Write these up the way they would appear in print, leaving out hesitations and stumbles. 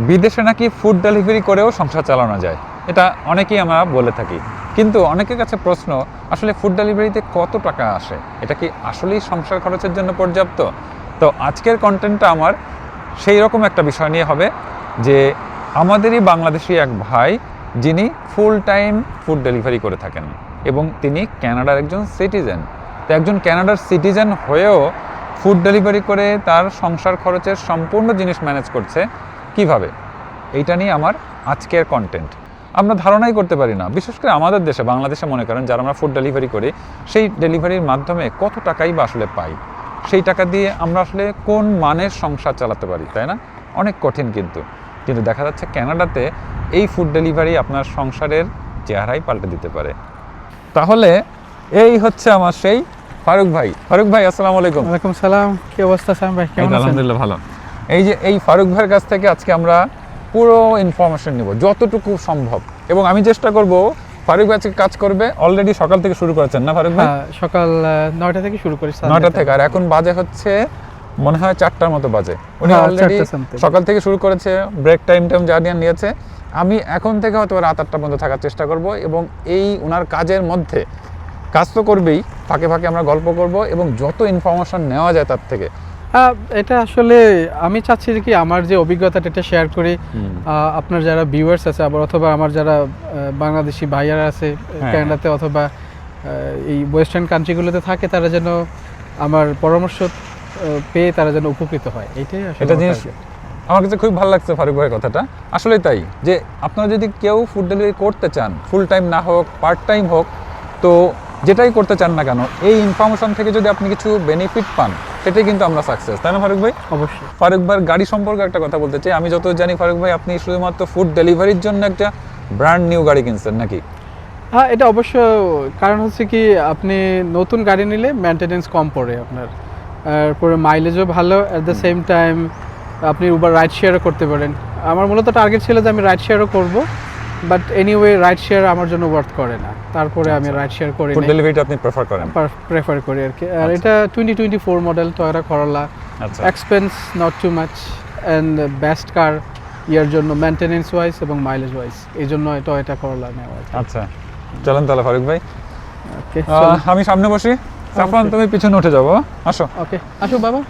বিদেশে নাকি food delivery করেও সংসার চালানো যায়, এটা অনেকেই আমরা বলে থাকি। কিন্তু অনেকের কাছে প্রশ্ন, আসলে ফুড ডেলিভারিতে কত টাকা আসে, এটা কি আসলেই সংসার খরচের জন্য পর্যাপ্ত? তো আজকের কন্টেন্টটা আমার সেই রকম একটা বিষয় নিয়ে হবে যে আমাদেরই বাংলাদেশি এক ভাই যিনি ফুল টাইম ফুড ডেলিভারি করে থাকেন এবং তিনি কানাডার একজন সিটিজেন। তো একজন কানাডার সিটিজেন হয়েও ফুড ডেলিভারি করে তার সংসার খরচের সম্পূর্ণ জিনিস ম্যানেজ করছে কিভাবে, এইটা নিয়ে আমার আজকের কন্টেন্ট। আমরা ধারণাই করতে পারি না, বিশেষ করে আমাদের দেশে বাংলাদেশে মনে করেন যারা আমরা ফুড ডেলিভারি করি, সেই ডেলিভারির মাধ্যমে কত টাকাই বা আসলে পাই, সেই টাকা দিয়ে আমরা আসলে কোন মানের সংসার চালাতে পারি, তাই না? অনেক কঠিন। কিন্তু দেখা যাচ্ছে কানাডাতে এই ফুড ডেলিভারি আপনার সংসারের চেহারাই পাল্টে দিতে পারে। তাহলে এই হচ্ছে আমার সেই ফারুক ভাই। ফারুক ভাই, আসসালামু আলাইকুম। ওয়ালাইকুম সালাম। কি অবস্থা সাম ভাই, কেমন আছেন? আলহামদুলিল্লাহ ভালো। এই যে এই ফারুক ভাইয়ের কাছ থেকে আজকে আমরা পুরো ইনফরমেশন নেব যতটুকু সম্ভব, এবং আমি চেষ্টা করব ফারুক ভাই আজকে কাজ করবে। অলরেডি সকাল থেকে শুরু করেছেন না ফারুক ভাই? সকাল 9টা থেকে শুরু করি। 9টা থেকে, আর এখন বাজে হচ্ছে মনে হয় 4টার মতো বাজে। উনি অলরেডি সকাল থেকে শুরু করেছে, ব্রেক টাইম যা নিয়েছে। আমি এখন থেকে হয়তো রাত 8টা পর্যন্ত থাকার চেষ্টা করব, এবং এই ওনার কাজের মধ্যে কাজ তো করবেই, ফাঁকে ফাঁকে আমরা গল্প করব এবং যত ইনফরমেশন নেওয়া যায় তার থেকে। এটা আসলে আমি চাচ্ছি কি আমার যে অভিজ্ঞতাটা এটা শেয়ার করি আপনার যারা ভিউয়ার্স আছে, আবার অথবা আমার যারা বাংলাদেশি ভাইয়ারা আছে কানাডাতে অথবা এই ওয়েস্টার্ন কান্ট্রিগুলোতে থাকে, তারা যেন আমার পরামর্শ পেয়ে তারা যেন উপকৃত হয়, এইটাই আসলে এটা জিনিস আমার কাছে খুব ভালো লাগছে ফারুক ভাইয়ের কথাটা। আসলে তাই, যে আপনারা যদি কেউ ফুড ডেলিভারি করতে চান, ফুল টাইম না হোক পার্ট টাইম হোক, তো যেটাই করতে চান না কেন, এই ইনফরমেশন থেকে যদি আপনি কিছু বেনিফিট পান, সেটাই কিন্তু আমরা সাকসেস, তাই না ফারুক ভাই? অবশ্যই। ফারুক ভাইয়ের গাড়ি সম্পর্কে একটা কথা বলতে চাই। আমি যত জানি ফারুক ভাই, আপনি শুধুমাত্র ফুড ডেলিভারির জন্য একটা ব্র্যান্ড নিউ গাড়ি কিনছেন নাকি? হ্যাঁ, এটা অবশ্য। কারণ হচ্ছে কি, আপনি নতুন গাড়ি নিলে মেনটেনেন্স কম পড়ে আপনার, আর পরে মাইলেজও ভালো, অ্যাট দ্য সেম টাইম আপনি উবার রাইড শেয়ারও করতে পারেন। আমার মূলত টার্গেট ছিল যে আমি রাইড শেয়ারও করব, বাট এনিওয়ে রাইড শেয়ার আমার জন্য ওয়ার্থ করে না, তারপরে আমি রাইড শেয়ার করি। ফুড ডেলিভারিটা আপনি প্রেফার করি আর কি। আর এটা 2024 model Toyota Corolla, expense not too much and best car year জন্য মেনটেনেন্স ওয়াইজ এবং মাইলেজ ওয়াইজ, এই জন্য টয়োটা করোলা নেওয়া। আচ্ছা, চলেন তাহলে ফারুক ভাই। ওকে, আমি সামনে বসি, সাফওয়ান তুমি পিছনে উঠে যাবো। আসো। ওকে, আসো বাবা।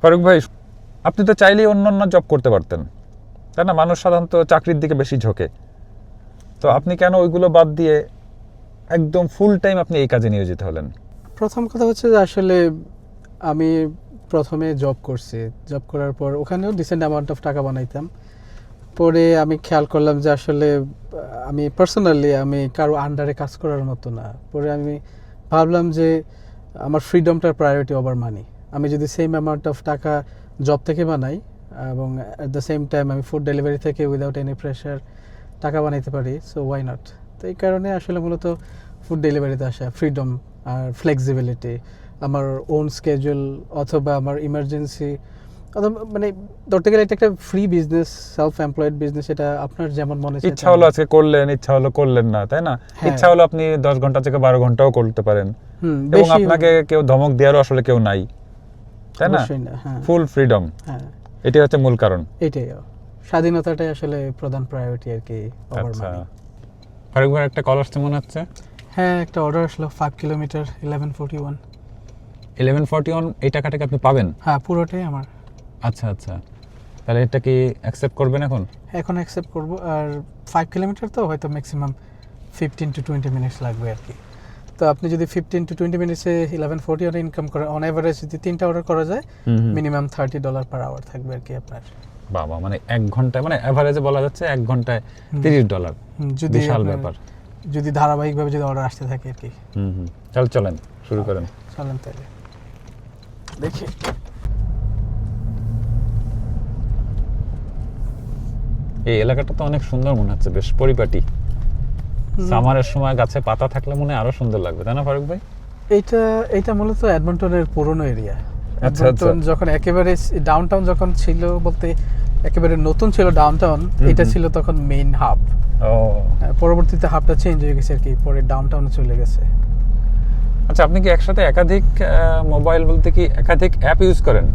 ফারুক ভাই, আপনি তো চাইলেই অন্য জব করতে পারতেন, তাই না? মানুষ সাধারণত চাকরির দিকে বেশি ঝোঁকে, তো আপনি কেন ওইগুলো বাদ দিয়ে একদম ফুল টাইম আপনি এই কাজে নিয়োজিত হলেন? প্রথম কথা হচ্ছে যে আসলে আমি প্রথমে জব করছি, জব করার পর ওখানেও ডিসেন্ট অ্যামাউন্ট অফ টাকা বানাইতাম। পরে আমি খেয়াল করলাম যে আসলে আমি পার্সোনালি আমি কারো আন্ডারে কাজ করার মতো না। পরে আমি ভাবলাম যে আমার ফ্রিডমটার প্রায়োরিটি ওভার মানি। আমি যদি সেম অ্যামাউন্ট অফ টাকা জব থেকে বানাই এবং অ্যাট দ্য সেম টাইম আমি ফুড ডেলিভারি থেকে উইদাউট এনি প্রেশার টাকা বানাইতে পারি, সো ওয়াই নট। তো এই কারণে আসলে মূলত ফুড ডেলিভারিতে আসা, ফ্রিডম আর ফ্লেক্সিবিলিটি, আমার ওন স্কেজুল অথবা আমার ইমার্জেন্সি, অথবা মানে ধরতে গেলে এটা একটা free business, self employed business. এটা আপনার যেমন মনে চায়, ইচ্ছা হলো আজকে করলেন, ইচ্ছা হলো করলেন না, তাই না? ইচ্ছা হলো আপনি 10 ঘন্টা থেকে 12 ঘন্টাও করতে পারেন, এবং আপনাকে কেউ ধমক দেওয়ারও আসলে কেউ নাই, তাই না? ফুল ফ্রিডম, এটাই হচ্ছে মূল কারণ। এটাই স্বাধীনতাটাই আসলে প্রধান প্রায়োরিটি আর কি। আচ্ছা, ফারুক ভাই একটা কল আসছে মনে হচ্ছে। হ্যাঁ, একটা অর্ডার আসলো 5 কিলোমিটার 1141। 1141 এই টাকাটাকে আপনি পাবেন? হ্যাঁ, পুরোটাই আমার। আচ্ছা আচ্ছা, তাহলে এটা কি অ্যাকসেপ্ট করবেন এখন? এখন অ্যাকসেপ্ট করব। আর 5 কিলোমিটার তো হয়তো ম্যাক্সিমাম 15 to 20 মিনিটস লাগবে আর কি। তো আপনি যদি 15 to 20 মিনিটসে 1140 ইনকাম করে, অন এভারেজ যদি 3টা অর্ডার করা যায়, মিনিমাম $30 পার আওয়ার থাকবে আর কি আপনার। বাবা, মানে 1 ঘন্টায়, মানে এভারেজে বলা যাচ্ছে 1 ঘন্টায় $30, বিশাল ব্যাপার যদি ধারাবাহিকভাবে যদি অর্ডার আসতে থাকে আর কি। তাহলে চলেন শুরু করেন। চলেন তাহলে দেখি। এই এলাকাটা তো অনেক সুন্দর মনে হচ্ছে, বেশ পরিপাটি। সামারের সময় গাছে পাতা থাকলে মনে আরো সুন্দর লাগবে, তাই না ফারুক ভাই? এইটা মূলত এডমন্টনের পুরনো এরিয়া। আচ্ছা আচ্ছা, যখন একেবারে ডাউনটাউন যখন ছিল, বলতে একেবারে নতুন ছিল ডাউনটাউন, এটা ছিল তখন মেইন হাব। ও পরবর্তীতে হাবটা চেঞ্জ হয়ে গেছে আর কি, পরে ডাউনটাউনে চলে গেছে। আচ্ছা, আপনি কি একসাথে একাধিক মোবাইল বলতে কি একাধিক অ্যাপ ইউজ করেন?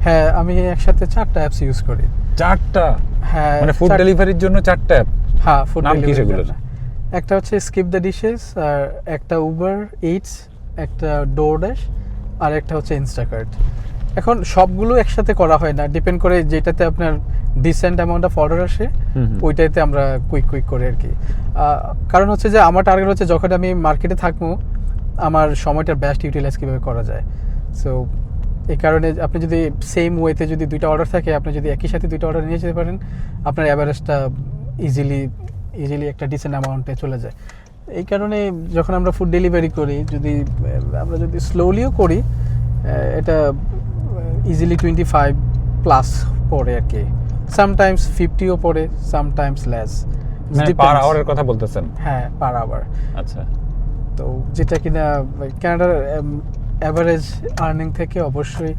হ্যাঁ, আমি একসাথে 4টা অ্যাপস ইউজ করি। 4টা? হ্যাঁ, মানে ফুড ডেলিভারির জন্য 4টা অ্যাপ? হ্যাঁ, ফুড নাম কি ডেলিভারি সেগুলোর? একটা হচ্ছে স্কিপ দ্য ডিশেস, আর একটা উবার ইটস, একটা ডোরড্যাশ, আর একটা হচ্ছে ইনস্টাকার্ট। এখন সবগুলো একসাথে করা হয় না, ডিপেন্ড করে যেটাতে আপনার ডিসেন্ট অ্যামাউন্ট অফ অর্ডার আসে ওইটাতে আমরা কুইক করে আর কি। কারণ হচ্ছে যে আমার টার্গেট হচ্ছে যখন আমি মার্কেটে থাকবো আমার সময়টার বেস্ট ইউটিলাইজ কীভাবে করা যায়। সো এই কারণে আপনি যদি সেম ওয়েতে যদি 2টা অর্ডার থাকে, আপনি যদি একই সাথে 2টা অর্ডার নিয়ে যেতে পারেন, আপনার অ্যাভারেজটা ইজিলি একটা ডিসেন্ট অ্যামাউন্টে চলে যায়। এই কারণে যখন আমরা ফুড ডেলিভারি করি, আমরা যদি স্লোলিও করি, এটা ইজিলি 25+ পড়ে আর কি। সামটাইমস 50ও পড়ে, সামটাইমস লেস। মানে পার আওয়ারের কথা বলতেছেন? হ্যাঁ, পার আওয়ার। আচ্ছা। তো যেটা কিনা কানাডার অ্যাভারেজ আর্নিং থেকে অবশ্যই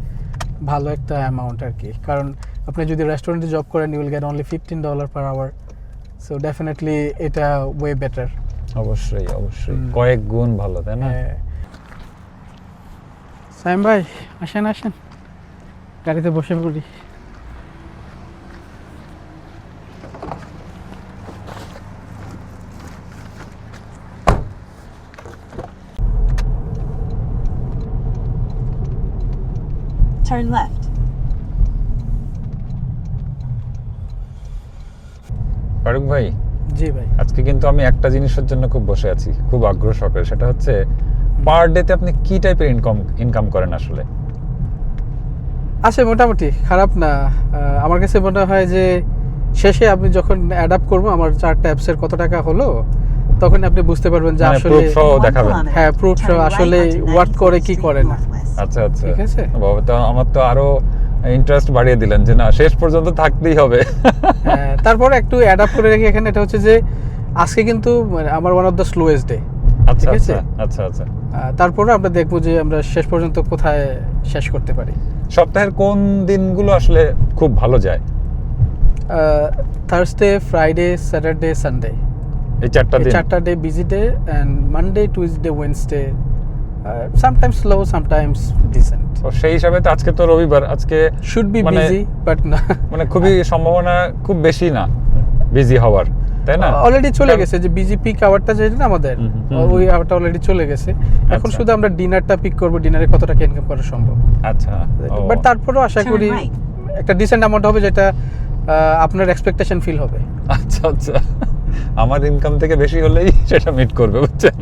ভালো একটা অ্যামাউন্ট আর কি। কারণ আপনি যদি রেস্টুরেন্টে জব করেন, you will get only $15 per hour. So definitely এটা ওয়ে বেটার। অবশ্যই কয়েক গুণ ভালো, তাই না? সাইম ভাই, আসেন গাড়িতে বসে পড়ি। Turn left. ফারুক ভাই, জি ভাই। আজকে কিন্তু আমি একটা জিনিসের জন্য খুব বসে আছি, খুব আগ্রহ সহকারে। সেটা হচ্ছে পার ডেতে আপনি কি টাইপের ইনকাম করেন আসলে? আছে মোটামুটি, খারাপ না। আমার কাছে মনে হয় যে শেষে আপনি যখন অ্যাডাপ্ট করবো আমার 4টা অ্যাপসের কত টাকা হলো, তখন আপনি বুঝতে পারবেন যে আসলে প্রুফ সহ দেখাবেন। হ্যাঁ, প্রুফ সহ আসলে ওয়ার্ক করে কি করে না। আচ্ছা, ঠিক আছে। বাবা, তো আমার তো আরো ইন্টারেস্ট বাড়িয়ে দিলেন যে না, শেষ পর্যন্ত থাকতেই হবে। হ্যাঁ, তারপরে একটু অ্যাডাপ্ট করে রেখে এখানে এটা হচ্ছে যে আজকে কিন্তু আমার one of the slowest day. ঠিক আছে। আচ্ছা। তারপরে আমরা দেখবো যে আমরা শেষ পর্যন্ত কোথায় শেষ করতে পারি। সপ্তাহের কোন দিনগুলো আসলে খুব ভালো যায়? থার্সডে, ফ্রাইডে, স্যাটারডে, সানডে, এই 4টা দিন? 4টা day busy day, and Monday, Tuesday, Wednesday sometimes slow, sometimes decent. তো সেই হিসাবে তো আজকে তো রবিবার, আজকে শুড বি বিজি, বাট না, মানে খুবই সম্ভাবনা খুব বেশি না বিজি হওয়ার, তাই না? অলরেডি চলে গেছে যে বিজি পিক আওয়ারটা যেটা না আমাদের, ওই আওয়ারটা অলরেডি চলে গেছে। এখন শুধু আমরা ডিনারটা পিক করব, ডিনারে কত টাকা ইনকাম করা সম্ভব। আচ্ছা, বাট তারপরেও আশা করি একটা ডিসেন্ট অ্যামাউন্ট হবে, যেটা আপনার এক্সপেকটেশন ফিল হবে। আচ্ছা, আমার ইনকাম থেকে বেশি হলেই সেটা মিট করবে, বুঝছেন?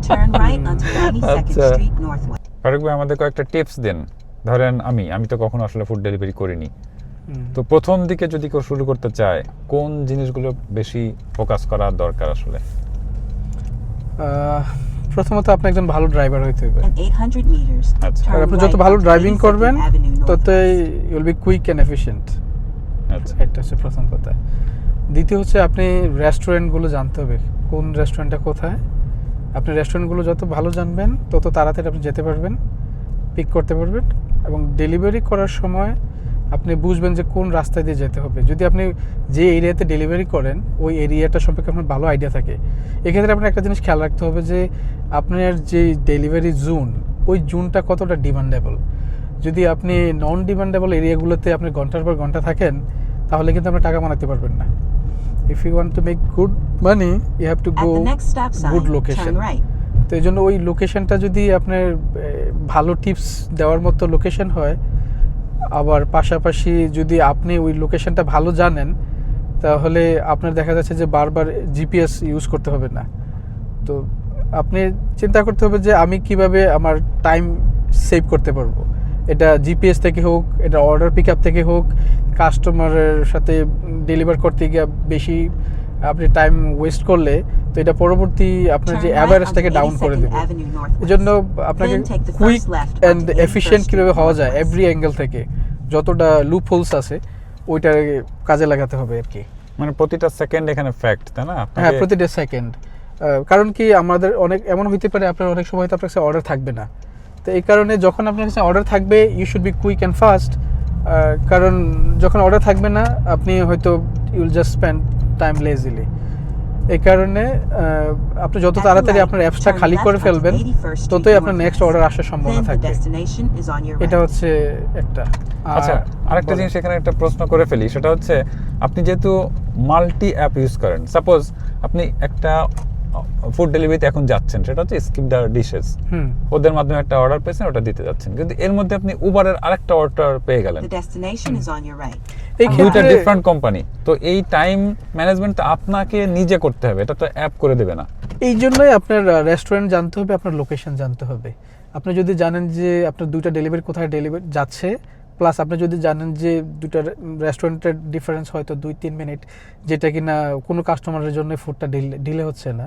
Turn right onto 92nd আচ্ছা। Street Northwest. ফারুক ভাই, আমাদের কয়েকটা টিপস দেন। ধরেন আমি তো কখনো আসলে ফুড ডেলিভারি করিনি, তো প্রথম দিকে যদি কেউ শুরু করতে চায়, কোন জিনিসগুলো বেশি ফোকাস করা দরকার আসলে? প্রথমত আপনি একজন ভালো ড্রাইভার হইতে হবে। In 800 meters, আচ্ছা। আর turn আপনি right যত ভালো onto ড্রাইভিং 82nd করবেন Avenue ততই Northwest. You'll be quick and efficient. আচ্ছা। এটা হচ্ছে প্রথম কথা। দ্বিতীয় হচ্ছে আপনি রেস্টুরেন্টগুলো জানতে হবে, কোন রেস্টুরেন্টটা কোথায়। আপনি রেস্টুরেন্টগুলো যত ভালো জানবেন তত তাড়াতাড়ি আপনি যেতে পারবেন, পিক করতে পারবেন, এবং ডেলিভারি করার সময় আপনি বুঝবেন যে কোন রাস্তা দিয়ে যেতে হবে। যদি আপনি যে এরিয়াতে ডেলিভারি করেন ওই এরিয়াটা সম্পর্কে আপনার ভালো আইডিয়া থাকে, এক্ষেত্রে আপনার একটা জিনিস খেয়াল রাখতে হবে যে আপনার যে ডেলিভারি জোন, ওই জোনটা কতটা ডিমান্ডেবল। যদি আপনি নন ডিমান্ডেবল এরিয়াগুলোতে আপনি ঘন্টার পর ঘন্টা থাকেন, তাহলে কিন্তু আপনি টাকা বানাতে পারবেন না। If you want to make good money, you have to At go the next stop good sign, location. turn right. তো এই জন্য ওই লোকেশনটা যদি আপনার ভালো টিপস দেওয়ার মতো লোকেশন হয়, আবার পাশাপাশি যদি আপনি ওই লোকেশনটা ভালো জানেন, তাহলে আপনার দেখা যাচ্ছে যে বারবার জিপিএস ইউজ করতে হবে না। তো আপনি চিন্তা করতে হবে যে আমি কিভাবে আমার টাইম সেভ করতে পারবো। এটা জিপিএস থেকে হোক, এটা অর্ডার পিক আপ থেকে হোক, কাস্টমারের সাথে ডেলিভার করতে গিয়ে বেশি আপনি টাইম ওয়েস্ট করলে তো এটা পরবর্তী আপনার যে Turn right অ্যাভারেজটাকে onto ডাউন করে 82nd দেবে। Avenue Northwest. এই জন্য আপনাকে Then take the quick first left and onto 81st efficient কীভাবে Street হওয়া যায় Northwest. এভরি অ্যাঙ্গেল থেকে, যতটা লুপ হোলস আছে ওইটা কাজে লাগাতে হবে আর কি। মানে প্রতিটা সেকেন্ড এখানে ফ্যাক্ট, তাই না? হ্যাঁ, প্রতিটা সেকেন্ড। কারণ কি আমাদের অনেক এমন হইতে পারে আপনার অনেক সময় তো আপনার কাছে অর্ডার থাকবে না। তো এই কারণে যখন আপনার কাছে অর্ডার থাকবে, you should be quick and fast কারণ যখন অর্ডার থাকবে না আপনি হয়তো you'll just spend time lazily. এই কারণে আপনি যত তাড়াতাড়ি আপনার অ্যাপসটা খালি করে ফেলবেন ততই আপনার নেক্সট অর্ডার আসার সম্ভাবনা Then the থাকবে। destination is on your এটা right. হচ্ছে একটা। আচ্ছা আরেকটা বলেন। জিনিস এখানে একটা প্রশ্ন করে ফেলি, সেটা হচ্ছে আপনি যেহেতু মাল্টি অ্যাপ ইউজ করেন, সাপোজ আপনি একটা ফুড ডেলিভারিতে এখন যাচ্ছেন, সেটা হচ্ছে স্কিপ দ্য ডিশেস, হুম ওদের মাধ্যমে একটা অর্ডার পেয়েছেন, ওটা দিতে যাচ্ছেন, কিন্তু এর মধ্যে আপনি উবারের আরেকটা অর্ডার পেয়ে গেলেন, The destination is on your right. এই দুইটা ক্ষেত্রে ডিফারেন্ট কোম্পানি, তো এই টাইম ম্যানেজমেন্ট আপনাকে নিজে করতে হবে, এটা তো অ্যাপ করে দেবে না। এই জন্যই আপনার রেস্টুরেন্ট জানতে হবে, আপনার লোকেশন জানতে হবে। আপনি যদি জানেন যে আপনার দুইটা ডেলিভারি কোথায় ডেলিভারি যাচ্ছে, প্লাস আপনি যদি জানেন যে দুইটা রেস্টুরেন্টের ডিফারেন্স হয়তো 2-3 মিনিট, যেটা কিনা কোনো কাস্টমারের জন্য ফুডটা ডিলে হচ্ছে না,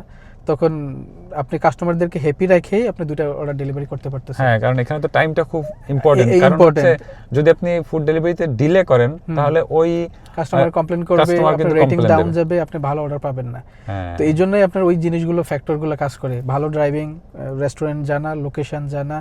তখন আপনি কাস্টমারদেরকে হ্যাপি রেখেই আপনি দুইটা অর্ডার ডেলিভারি করতে পারতেছেন। হ্যাঁ, কারণ এখানে তো টাইমটা খুব ইম্পর্টেন্ট, এই কারণ important। হচ্ছে যদি আপনি ফুড ডেলিভারিতে ডিলে করেন তাহলে ওই কাস্টমার কমপ্লেন করবে, customer আপনার কিন্তু রেটিং complain ডাউন দেবে। যাবে, আপনি ভালো অর্ডার পাবেন না। হ্যাঁ, তো এই জন্যই আপনার ওই জিনিসগুলো ফ্যাক্টরগুলো কাজ করে, ভালো ড্রাইভিং, রেস্টুরেন্ট জানা, লোকেশন জানা,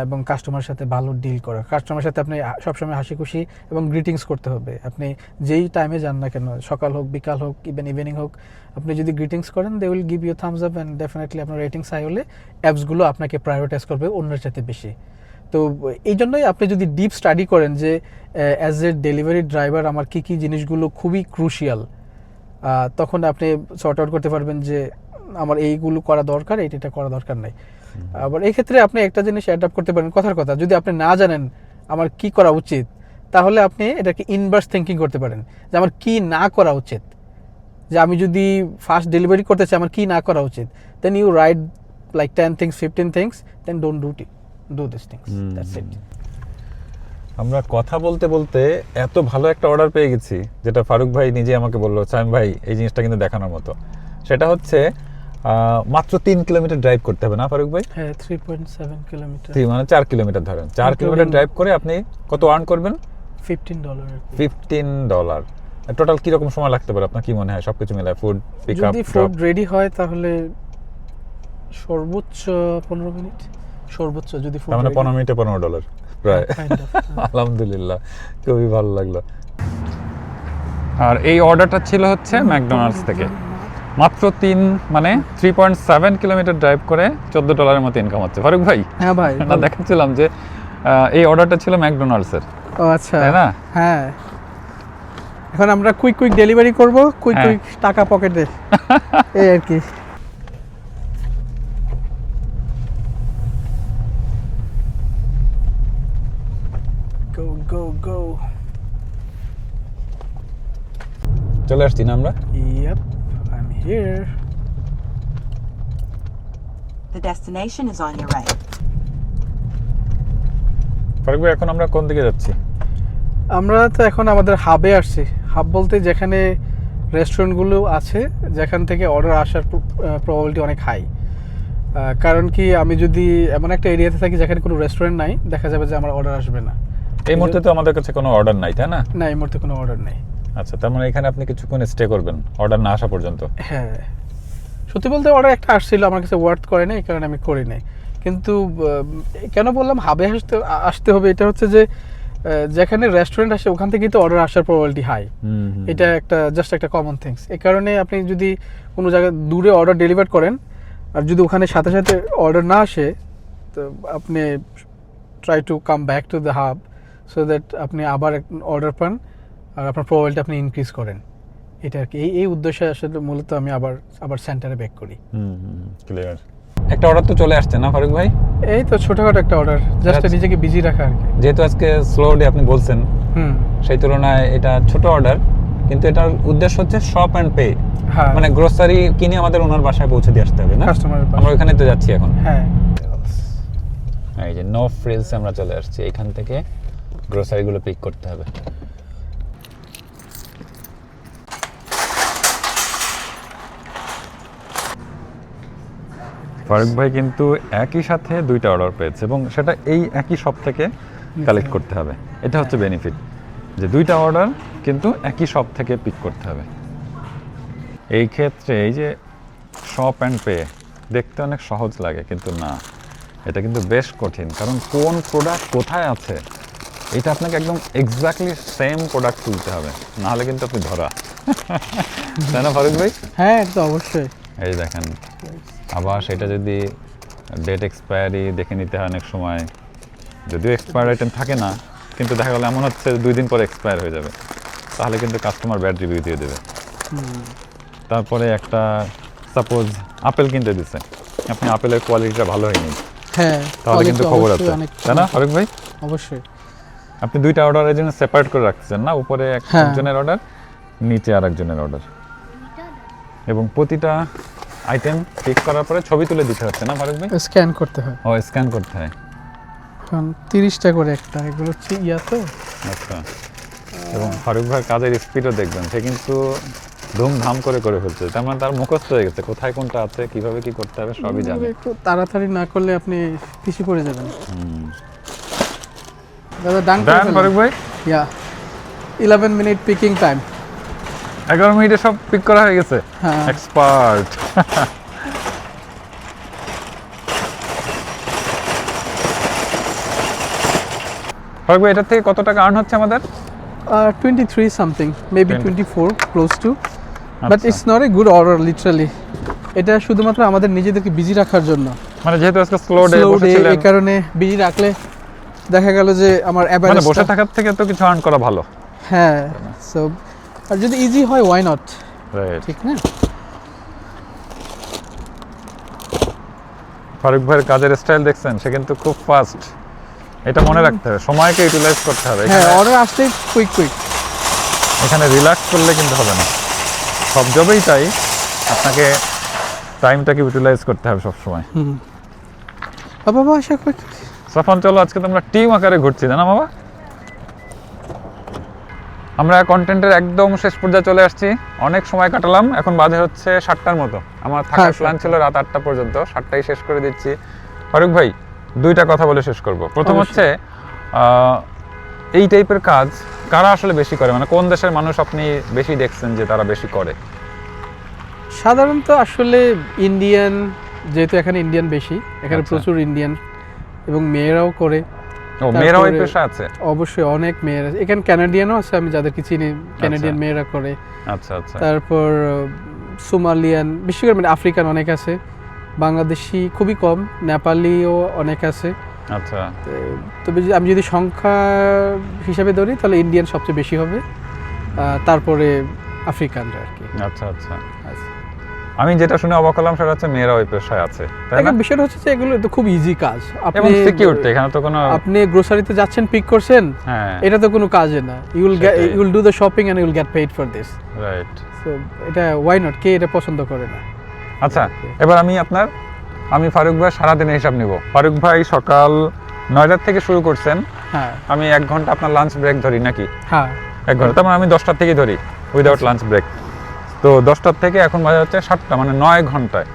এবং কাস্টমার সাথে ভালো ডিল করা। কাস্টমার সাথে আপনি সবসময় হাসি খুশি এবং গ্রিটিংস করতে হবে। আপনি যেই টাইমে যান না কেন, সকাল হোক, বিকাল হোক, ইভিনিং হোক, আপনি যদি গ্রিটিংস করেন they will give you thumbs up, and definitely আপনার রেটিংস হাই হলে অ্যাপসগুলো আপনাকে প্রায়োরিটাইজ করবে অন্যের চাইতে বেশি। তো এই জন্যই আপনি যদি ডিপ স্টাডি করেন যে অ্যাজ এ ডেলিভারি ড্রাইভার আমার কী কী জিনিসগুলো খুবই ক্রুশিয়াল, তখন আপনি সর্ট আউট করতে পারবেন যে আমার এইগুলো করা দরকার, এটা করা দরকার নাই। আবার এই ক্ষেত্রে আপনি একটা জিনিস অ্যাডাপ্ট করতে পারেন, কথার কথা, যদি আপনি না জানেন আমার কি করা উচিত, তাহলে আপনি এটাকে ইনভার্স থিঙ্কিং করতে পারেন যে আমার কি না করা উচিত, যে আমি যদি ফাস্ট ডেলিভারি করতে চাই আমার কি না করা উচিত, then you write like 10 things 15 things, then don't do this things, that's it. আমরা কথা বলতে বলতে এত ভালো একটা অর্ডার পেয়ে গেছি, যেটা ফারুক ভাই নিজে আমাকে বললো, সাইম ভাই এই জিনিসটা কিন্তু দেখানোর মতো। সেটা হচ্ছে মাত্র 3 কিলোমিটার ড্রাইভ করতে হবে না ফারুক ভাই? হ্যাঁ, 3.7 কিলোমিটার, মানে 4 কিলোমিটার ধরেন, 4 কিলোমিটার ড্রাইভ করে আপনি কত আর্ন করবেন? $15। $15। টোটাল কিরকম সময় লাগতে পারে আপনার কি মনে হয় সবকিছু মিলায়, ফুড পিক আপ যদি ফুড রেডি হয় তাহলে সর্বোচ্চ 15 মিনিট, সর্বোচ্চ যদি ফুড, তার মানে 15 মিনিটে $15 প্রায়। আলহামদুলিল্লাহ, খুবই ভালো লাগলো। আর এই অর্ডারটা ছিল হচ্ছে ম্যাকডোনাল্ডস থেকে, মাত্র 3.7 কিলোমিটার ড্রাইভ করে $14 মতো ইনকাম হচ্ছে। ফারুক ভাই, হ্যাঁ ভাই, না দেখাচ্ছিলাম যে এই অর্ডারটা ছিল ম্যাকডোনাল্ডসের, ও আচ্ছা, তাই না? হ্যাঁ, এখন আমরা কুইক ডেলিভারি করব, কুইক টাকা পকেটে, এই আর কি। গো চলে আসছি না আমরা? Yep, I am here. The destination is on your right. Farooq ভাই, এখন আমরা কোন দিকে যাচ্ছি? আমরা তো এখন আমাদের হাবে আসছি। হাব বলতে যেখানে রেস্টুরেন্টগুলো আছে, যেখান থেকে অর্ডার আসার প্রবাবিলিটি অনেক হাই। কারণ কি, আমি যদি এমন একটা এরিয়াতে থাকি যেখানে কোনো রেস্টুরেন্ট নাই, দেখা যাবে যে আমার অর্ডার আসবে না। এই মুহূর্তে তো আমাদের কাছে কোনো অর্ডার নাই, তাই না? না, এই মুহূর্তে কোনো অর্ডার নেই। আচ্ছা, তার মানে এখানে আপনি কিছুক্ষণ স্টে করবেন অর্ডার না আসা পর্যন্ত? হ্যাঁ, সত্যি বলতে অর্ডার একটা আসছিল, আমার কাছে ওয়ার্থ করে না, এই কারণে আমি করি নাই। কিন্তু কেন বললাম হাবে আসতে হবে, এটা হচ্ছে যে যেখানে রেস্টুরেন্ট আসে ওখান থেকেই তো অর্ডার আসার প্রবাবিলিটি হাই। এটা জাস্ট একটা কমন থিংস। এই কারণে আপনি যদি কোনো জায়গায় দূরে অর্ডার ডেলিভার করেন আর যদি ওখানে সাথে সাথে অর্ডার না আসে, তো আপনি try to come back to the hub so that আপনি আবার অর্ডার পান আর আপনার প্রবাবিলিটি আপনি ইনক্রিজ করেন। এটা আর কি, এই উদ্দেশ্যে আসলে মূলত আমি আবার সেন্টারে ব্যাক করি। ক্লিয়ার। একটা অর্ডার তো চলে আসছে না ফারুক ভাই? এই তো ছোটখাটো একটা অর্ডার, জাস্ট আচ্ছা। নিজেকে বিজি রাখা আর কি। যেহেতু আজকে স্লো ডে আপনি বলছেন, সেই তুলনায় এটা ছোট অর্ডার, কিন্তু এটার উদ্দেশ্য হচ্ছে শপ অ্যান্ড পে, হ্যাঁ, মানে গ্রোসারি কিনে আমাদের ওনার বাসায় পৌঁছে দিয়ে আসতে হবে না? কাস্টমারের আমরা ওখানে তো যাচ্ছি এখন। হ্যাঁ, এই যে নো ফ্রিলস আমরা চলে আসছি, এখান থেকে গ্রোসারিগুলো পিক করতে হবে। ফারুক ভাই কিন্তু একই সাথে দুইটা অর্ডার পেয়েছে এবং সেটা এই একই শপ থেকে কালেক্ট করতে হবে। এটা হচ্ছে বেনিফিট, যে দুইটা অর্ডার কিন্তু একই শপ থেকে পিক করতে হবে। এই ক্ষেত্রে এই যে শপ অ্যান্ড পে দেখতে অনেক সহজ লাগে, কিন্তু না, এটা কিন্তু বেশ কঠিন, কারণ কোন প্রোডাক্ট কোথায় আছে এটা আপনাকে একদম এক্স্যাক্টলি সেম প্রোডাক্ট তুলতে হবে, না হলে কিন্তু আপনি ধরা। তাই না ফারুক ভাই? হ্যাঁ এটা তো অবশ্যই। এই দেখেন, আবার সেটা যদি ডেট এক্সপায়ারি দেখে নিতে হয় অনেক সময়, যদিও এক্সপায়ার আইটেম থাকে না, কিন্তু দেখা গেলো এমন হচ্ছে 2 দিন পরে এক্সপায়ার হয়ে যাবে, তাহলে কিন্তু কাস্টমার ব্যাড রিভিউ দিয়ে দেবে। তারপরে একটা সাপোজ আপেল কিনতে দিচ্ছে, আপনি আপেলের কোয়ালিটিটা ভালো হয়নি, হ্যাঁ তাহলে কিন্তু খবর আছে, অনেক তাই না ফারুক ভাই? অবশ্যই। আপনি 2টা অর্ডারের জন্য সেপারেট করে রাখছেন না, উপরে হ্যাঁ। একজনের অর্ডার, নিচে আরেকজনের অর্ডার, এবং প্রতিটা আইটেম পিক করার পরে ছবি তুলে দিতে হচ্ছে না ফারুক ভাই? স্ক্যান করতে হয়। ও স্ক্যান করতে হয়। এখন 30টা করে একটা, এগুলো হচ্ছে ইয়া তো। আচ্ছা, এবং ফারুক ভাইয়ের কাজের স্পিডও দেখবেন, সে কিন্তু ধুমধাম করে করে ফেলছে, তার মানে তার মুখস্থ হয়ে গেছে কোথায় কোনটা আছে, কিভাবে কি করতে হবে সবই জানে। একটু তাড়াতাড়ি না করলে আপনি পিছিয়ে পড়ে যাবেন। দাদা ডান করে ডান ফেলুন। ফারুক ভাই, ইয়া 11 মিনিট পিকিং টাইম। 11 মিনিটে সব পিক করা হয়ে গেছে। হ্যাঁ। এক্সপার্ট। ফারুক ভাই, এটার থেকে কত টাকা আর্ন হচ্ছে আমাদের? 23 something, maybe 20 24, close to. But আচ্ছা। it's not a good order literally. এটা শুধুমাত্র আমাদের নিজেদেরকে বিজি রাখার জন্য। মানে যেহেতু আজকে স্লো ডে Slow day, বসেছিলেন, এই কারণে বিজি রাখলে দেখা গেল যে আমার মানে অ্যাভারেজ বসে থাকার থেকে তো কিছু আর্ন করা ভালো। হ্যাঁ, সো আর যদি ইজি হয় why not, রাইট। ঠিক না? ফারুক ভাইয়ের কাজের স্টাইল দেখছেন, সে কিন্তু খুব ফাস্ট। এটা মনে রাখতে হবে, সময়কে ইউটিলাইজ করতে হবে। হ্যাঁ, এখানে- অর্ডার আসলেই কুইক। এখানে রিল্যাক্স করলে কিন্তু হবে না, সব জবেই তাই, আপনাকে টাইমটাকে ইউটিলাইজ করতে হবে সবসময়। বাবা আশা করি সাফান, চলো আজকে তোমরা টিম আকারে ঘুরছি, জানা বাবা? আমরা কন্টেন্টের একদম শেষ পর্যায়ে চলে আসছি, অনেক সময় কাটালাম, এখন বাজে হচ্ছে 7টার মতো। আমার থাকার হ্যাঁ, প্ল্যান ছিল রাত 8টা পর্যন্ত, 7টায় শেষ করে দিচ্ছি। ফারুক ভাই, 2টা কথা বলে শেষ করব। প্রথম অবশ্যই। হচ্ছে এই টাইপের কাজ কারা আসলে বেশি করে, মানে কোন দেশের মানুষ আপনি বেশি দেখছেন যে তারা বেশি করে? সাধারণত আসলে ইন্ডিয়ান, যেহেতু এখানে ইন্ডিয়ান বেশি, এখানে আচ্ছা। প্রচুর ইন্ডিয়ান, এবং মেয়েরাও করে। ও, মেয়েরাও এই তারপরে- পেশা আছে? অবশ্যই অনেক মেয়েরা, এখানে ক্যানাডিয়ানও আছে, আমি যাদেরকে চিনি ক্যানাডিয়ান আচ্ছা। মেয়েরা করে। আচ্ছা আচ্ছা। তারপর সোমালিয়ান, বিশেষ করে মানে আফ্রিকান অনেক আছে, বাংলাদেশি খুবই কম, নেপালিও অনেক আছে। আচ্ছা, তবে আমি যদি সংখ্যা হিসাবে ধরি তাহলে ইন্ডিয়ান সবচেয়ে বেশি হবে, তারপরে আফ্রিকানরা আর কি। আচ্ছা আচ্ছা। আমি যেটা শুনে অবাক হলাম সেটা হচ্ছে মেয়েরা ওই পেশায় আছে, তাই না? এখন বিষয়টা হচ্ছে যে এগুলো তো খুব ইজি কাজ। এবং সিকিউর, এখানে তো কোনো, আপনি গ্রোসারিতে যাচ্ছেন, পিক করছেন, হ্যাঁ এটা তো কোনো কাজে না। সেটাই। You will do the shopping and you will get paid for this. Right. So এটা ওয়াই নট, কে এটা পছন্দ করে না? আচ্ছা, এবার আমি ফারুক ভাই সারাদিনের হিসাব নিব। ফারুক ভাই সকাল 9টার থেকে শুরু করছেন, হ্যাঁ আমি 1 ঘন্টা আপনার লাঞ্চ ব্রেক ধরি নাকি? হ্যাঁ 1 ঘন্টা, তার মানে আমি 10টার থেকে ধরি উইদাউট লাঞ্চ ব্রেক। তো 10টার থেকে এখন বাজে হচ্ছে 7টা, মানে 9 ঘন্টায়,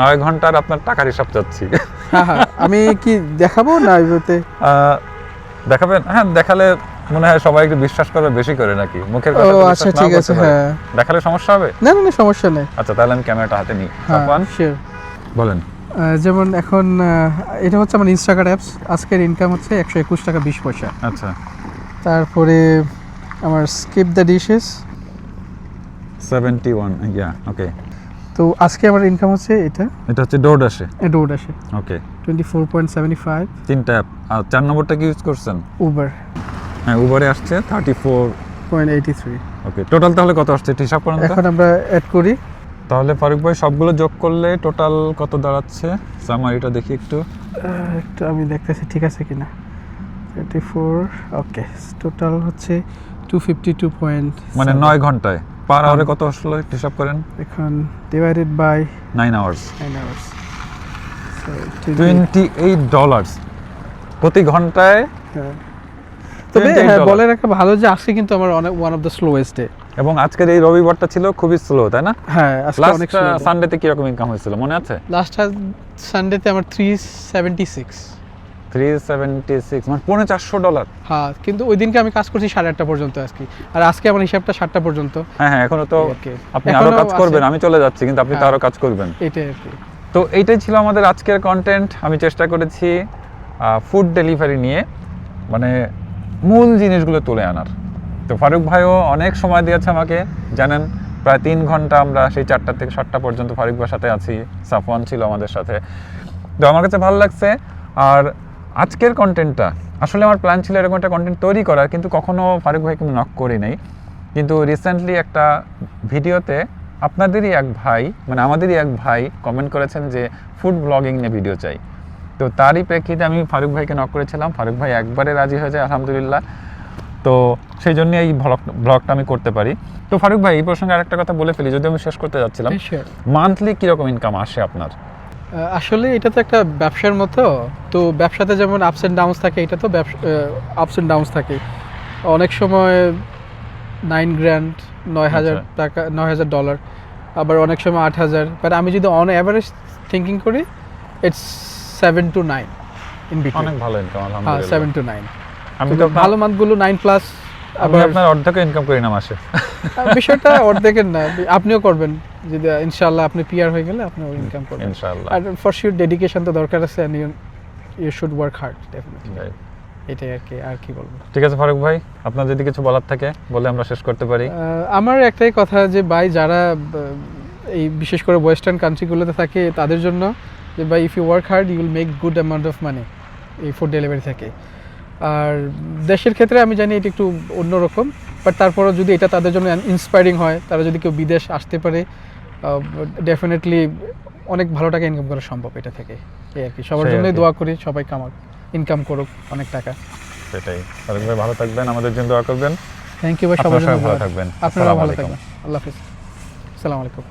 9 ঘন্টার আপনার টাকার হিসাব চাচ্ছি। হ্যাঁ আমি কি দেখাবো না ওইতে? দেখাবেন? হ্যাঁ, দেখালে মনে হয় সবাই একটু বিশ্বাস করবে বেশি করে নাকি? মুখের ও কথা তো আচ্ছা বিশ্বাস নাও ঠিক করতে আছে, পারে। হ্যাঁ। দেখালে সমস্যা হবে? না না না, সমস্যা নেই। আচ্ছা, তাহলে আমি ক্যামেরাটা হাতে নিই। হ্যাঁ সাফওয়ান, শিওর। বলেন। যেমন এখন এটা হচ্ছে আমার ইনস্টাকার্ট অ্যাপস, আজকের ইনকাম হচ্ছে 121 টাকা 20 পয়সা। আচ্ছা, তারপরে আমার স্কিপ দ্য ডিশেস, 71, ইয়া, ওকে। তো আজকে আমার ইনকাম হচ্ছে এটা এটা হচ্ছে ডোরডাশে, ডোর আসে ওকে। 24.75। 3টা অ্যাপ, আর 4 নম্বরটা কি ইউজ করছেন? উবার হ্যাঁ, উবারে আসছে 34, 0.83। ওকে। টোটাল তাহলে কত আসছে একটু হিসাব করেন তো? এখন আমরা অ্যাড করি। তাহলে ফারুক ভাই সবগুলো যোগ করলে টোটাল কত দাঁড়াচ্ছে? সামারিটা দেখি একটু। একটু আমি দেখতেছি ঠিক আছে কিনা। 34, ওকে। টোটাল হচ্ছে 252. মানে 9 ঘন্টায় পার আওয়ারে কত আসলো একটু হিসাব করেন। এখন divided by 9 hours, 9 hours, so $28 প্রতি ঘন্টায়। তবে হ্যাঁ, $28 বলে রাখা ভালো যে আজকে কিন্তু আমার অনেক one of the slowest day. এবং আজকের এই রবিবারটা ছিল খুবই স্লো, তাই না? হ্যাঁ আজকে অনেক লাস্ট সানডেতে কি রকম ইনকাম হয়েছিল মনে আছে? লাস্ট সানডেতে আমার 376। 376, মানে $450। হ্যাঁ, কিন্তু ওই দিনকে আমি কাজ করছি 8:30 পর্যন্ত আজকে, আর আজকে আমার হিসাবটা 7টা পর্যন্ত। হ্যাঁ হ্যাঁ, এখনো তো Okay. আপনি এখনো আরো কাজ আছে। করবেন, আমি চলে যাচ্ছি কিন্তু আপনি তো হ্যাঁ। আরো কাজ করবেন। এটাই আর কি। তো এইটাই ছিল আমাদের আজকের কন্টেন্ট। আমি চেষ্টা করেছি ফুড ডেলিভারি নিয়ে, মানে মূল জিনিসগুলো তুলে আনার। তো ফারুক ভাইও অনেক সময় দিয়েছে আমাকে, জানেন প্রায় 3 ঘন্টা আমরা সেই 4টা থেকে 7টা পর্যন্ত ফারুক ভাইয়ের সাথে আছি, সাফওয়ান ছিল আমাদের সাথে। তো আমার কাছে ভালো লাগছে। আর আজকের কন্টেন্টটা আসলে আমার প্ল্যান ছিল এরকম একটা কন্টেন্ট তৈরি করার, কিন্তু কখনো ফারুক ভাইকে নক করি নাই। কিন্তু রিসেন্টলি একটা ভিডিওতে আপনাদেরই এক ভাই, মানে আমাদেরই এক ভাই কমেন্ট করেছেন যে ফুড ব্লগিং নিয়ে ভিডিও চাই। তো তারই প্রেক্ষিতে আমি ফারুক ভাইকে নক করেছিলাম, ফারুক ভাই একবারে রাজি হয়ে যায় আলহামদুলিল্লাহ। তো সেই জন্য এই ব্লগটা আমি করতে পারি। তো ফারুক ভাই, এই প্রসঙ্গে আরেকটা কথা বলে ফেলি, যদি আমি শেষ করতে যাচ্ছিলাম, Sure. মান্থলি কীরকম ইনকাম আসে আপনার? আসলে এটা তো একটা ব্যবসার মতো, তো ব্যবসাতে যেমন আপস অ্যান্ড ডাউনস থাকে, এটা তো আপস অ্যান্ড ডাউনস থাকে। অনেক সময় 9 গ্র্যান্ড, 9,000 আচ্ছা। টাকা, $9,000, আবার অনেক সময় 8,000। বাট আমি যদি অন অ্যাভারেজ থিঙ্কিং করি, ইটস 7 to 9 ইন বিটুইন। অনেক ভালো ইনকাম হ্যাঁ, আলহামদুলিল্লাহ। 7 to 9। আমি কিন্তু তো আপনার- ভালো মান্থগুলো 9+। আমি আবার আপনার অর্ধেক ইনকাম করি না মাসে। বিষয়টা অর্ধেকের না, আপনিও করবেন যদি ইনশাআল্লাহ আপনি পিআর হয়ে গেলে আপনিও ইনকাম করবেন। ইনশাআল্লাহ। আর ফর শিওর ডেডিকেশন তো দরকার আছে, and you should work hard definitely. Right. এটাই আর কি বলবো। ঠিক আছে ফারুক ভাই, আপনার যদি কিছু বলার থাকে বলে আমরা শেষ করতে পারি। আমার একটাই কথা যে ভাই, যারা এই বিশেষ করে ওয়েস্টার্ন কান্ট্রিগুলোতে থাকে তাদের জন্য, যে ভাই if you work hard you will make good amount of money এই ফুড ডেলিভারি থেকে। আর দেশের ক্ষেত্রে আমি জানি এটা একটু অন্যরকম, বাট তারপরও যদি এটা তাদের জন্য ইন্সপায়ারিং হয়, তারা যদি কেউ বিদেশ আসতে পারে, ডেফিনেটলি অনেক ভালো টাকা ইনকাম করা সম্ভব এটা থেকে। এই আর কি, সবার সেই আর জন্যই কি। দোয়া করি, সবাই ইনকাম করুক অনেক টাকা। সেটাই। ফারুক ভাই ভালো থাকবেন, আমাদের জন্য দোয়া করবেন। থ্যাংক ইউ ভাই, আপনারা সবার জন্য সবাই ভালো দোয়া। থাকবেন। আপনারাও আসসালামু ভালো আলাইকুম। থাকবেন। আল্লাহ হাফিজ। আসসালামু আলাইকুম।